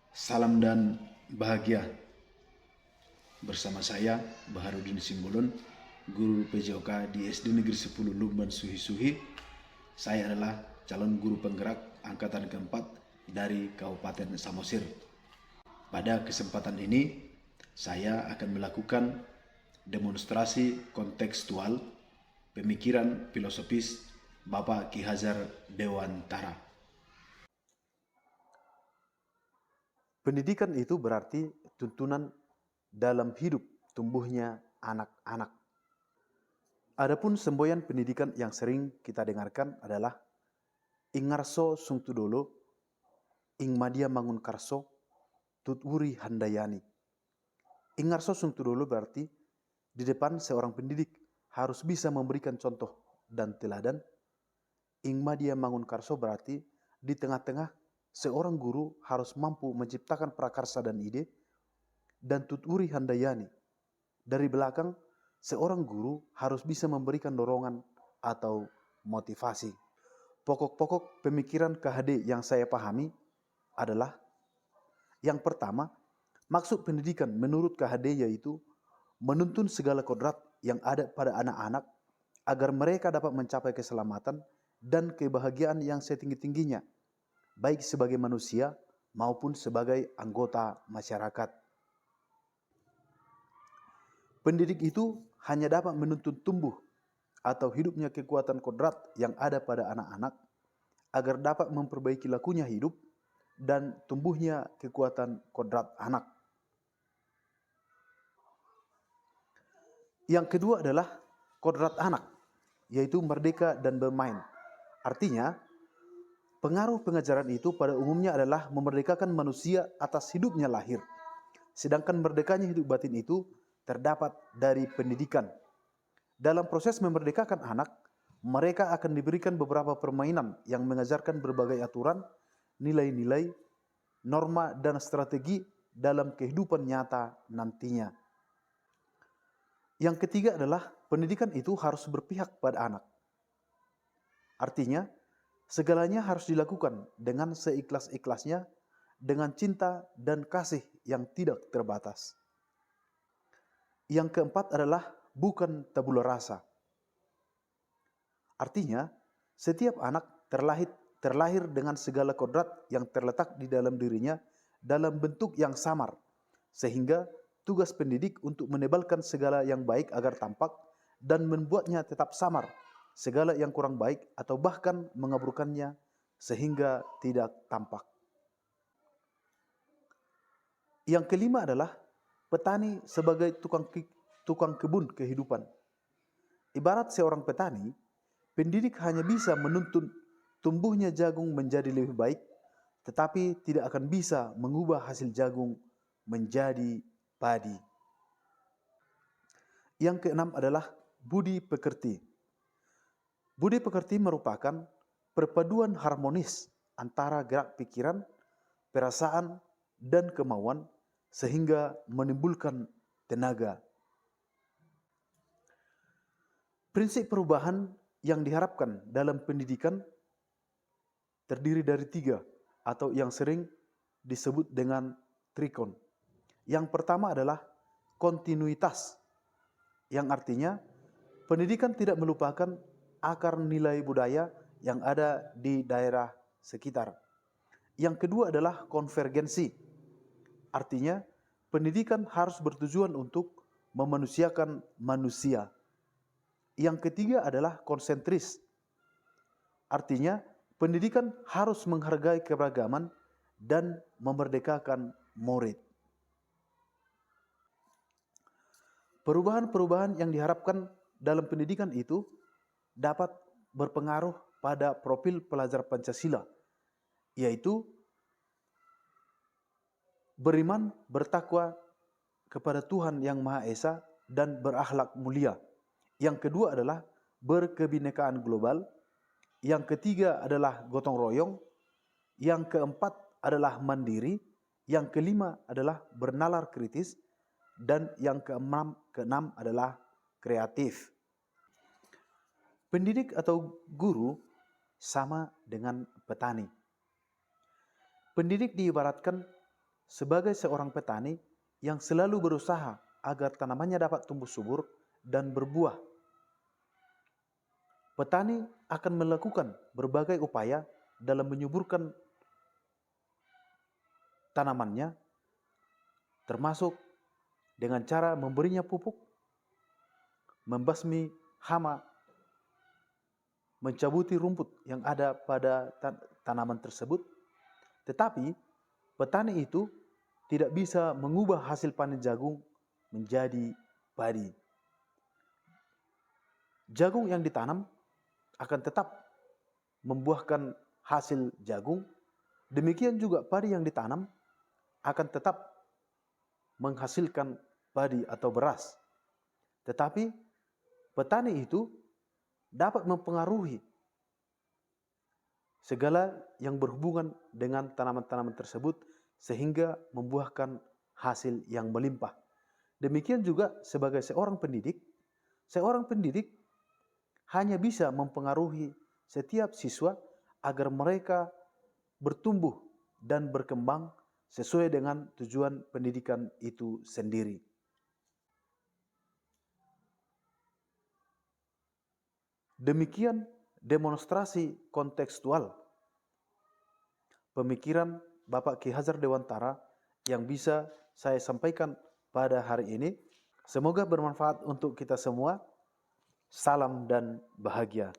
Salam dan bahagia. Bersama saya, Baharudin Simbolon, guru PJOK di SD Negeri 10 Lumban Suhi-Suhi. Saya adalah calon guru penggerak angkatan keempat dari Kabupaten Samosir. Pada kesempatan ini, saya akan melakukan demonstrasi kontekstual pemikiran filosofis Bapak Ki Hajar Dewantara. Pendidikan itu berarti tuntunan dalam hidup tumbuhnya anak-anak. Adapun semboyan pendidikan yang sering kita dengarkan adalah Ingarso Sungtudolo, Ingmadia Mangunkarso, Tutwuri Handayani. Ingarso Sungtudolo berarti di depan seorang pendidik harus bisa memberikan contoh dan teladan. Ingmadia Mangunkarso berarti di tengah-tengah seorang guru harus mampu menciptakan prakarsa dan ide. Dan Tutwuri Handayani, dari belakang seorang guru harus bisa memberikan dorongan atau motivasi. Pokok-pokok pemikiran KHD yang saya pahami adalah yang pertama, maksud pendidikan menurut KHD yaitu menuntun segala kodrat yang ada pada anak-anak agar mereka dapat mencapai keselamatan dan kebahagiaan yang setinggi-tingginya, baik sebagai manusia maupun sebagai anggota masyarakat. Pendidik itu hanya dapat menuntun tumbuh atau hidupnya kekuatan kodrat yang ada pada anak-anak agar dapat memperbaiki lakunya hidup dan tumbuhnya kekuatan kodrat anak. Yang kedua adalah kodrat anak, yaitu merdeka dan bermain. Artinya, pengaruh pengajaran itu pada umumnya adalah memerdekakan manusia atas hidupnya lahir. Sedangkan merdekanya hidup batin itu terdapat dari pendidikan. Dalam proses memerdekakan anak, mereka akan diberikan beberapa permainan yang mengajarkan berbagai aturan, nilai-nilai, norma, dan strategi dalam kehidupan nyata nantinya. Yang ketiga adalah pendidikan itu harus berpihak pada anak. Artinya, segalanya harus dilakukan dengan seikhlas-ikhlasnya, dengan cinta dan kasih yang tidak terbatas. Yang keempat adalah bukan tabula rasa. Artinya, setiap anak terlahir dengan segala kodrat yang terletak di dalam dirinya dalam bentuk yang samar, sehingga tugas pendidik untuk menebalkan segala yang baik agar tampak dan membuatnya tetap samar, segala yang kurang baik atau bahkan mengaburkannya sehingga tidak tampak. Yang kelima adalah petani sebagai tukang kebun kehidupan. Ibarat seorang petani, pendidik hanya bisa menuntun tumbuhnya jagung menjadi lebih baik, tetapi tidak akan bisa mengubah hasil jagung menjadi padi. Yang keenam adalah budi pekerti. Budi pekerti merupakan perpaduan harmonis antara gerak pikiran, perasaan, dan kemauan sehingga menimbulkan tenaga. Prinsip perubahan yang diharapkan dalam pendidikan terdiri dari 3 atau yang sering disebut dengan trikon. Yang pertama adalah kontinuitas, yang artinya pendidikan tidak melupakan akar nilai budaya yang ada di daerah sekitar. Yang kedua adalah konvergensi, artinya pendidikan harus bertujuan untuk memanusiakan manusia. Yang ketiga adalah konsentris, artinya pendidikan harus menghargai keberagaman dan memerdekakan murid. Perubahan-perubahan yang diharapkan dalam pendidikan itu dapat berpengaruh pada profil pelajar Pancasila, yaitu beriman, bertakwa kepada Tuhan Yang Maha Esa, dan berakhlak mulia. Yang kedua adalah berkebinekaan global. Yang ketiga adalah gotong royong. Yang keempat adalah mandiri. Yang kelima adalah bernalar kritis. Dan yang keenam adalah kreatif. Pendidik atau guru sama dengan petani. Pendidik diibaratkan sebagai seorang petani yang selalu berusaha agar tanamannya dapat tumbuh subur dan berbuah. Petani akan melakukan berbagai upaya dalam menyuburkan tanamannya, termasuk dengan cara memberinya pupuk, membasmi hama, mencabuti rumput yang ada pada tanaman tersebut. Tetapi petani itu tidak bisa mengubah hasil panen jagung menjadi padi. Jagung yang ditanam akan tetap membuahkan hasil jagung. Demikian juga padi yang ditanam akan tetap menghasilkan padi atau beras. Tetapi petani itu dapat mempengaruhi segala yang berhubungan dengan tanaman-tanaman tersebut sehingga membuahkan hasil yang melimpah. Demikian juga sebagai seorang pendidik hanya bisa mempengaruhi setiap siswa agar mereka bertumbuh dan berkembang sesuai dengan tujuan pendidikan itu sendiri. Demikian demonstrasi kontekstual pemikiran Bapak Ki Hajar Dewantara yang bisa saya sampaikan pada hari ini. Semoga bermanfaat untuk kita semua. Salam dan bahagia.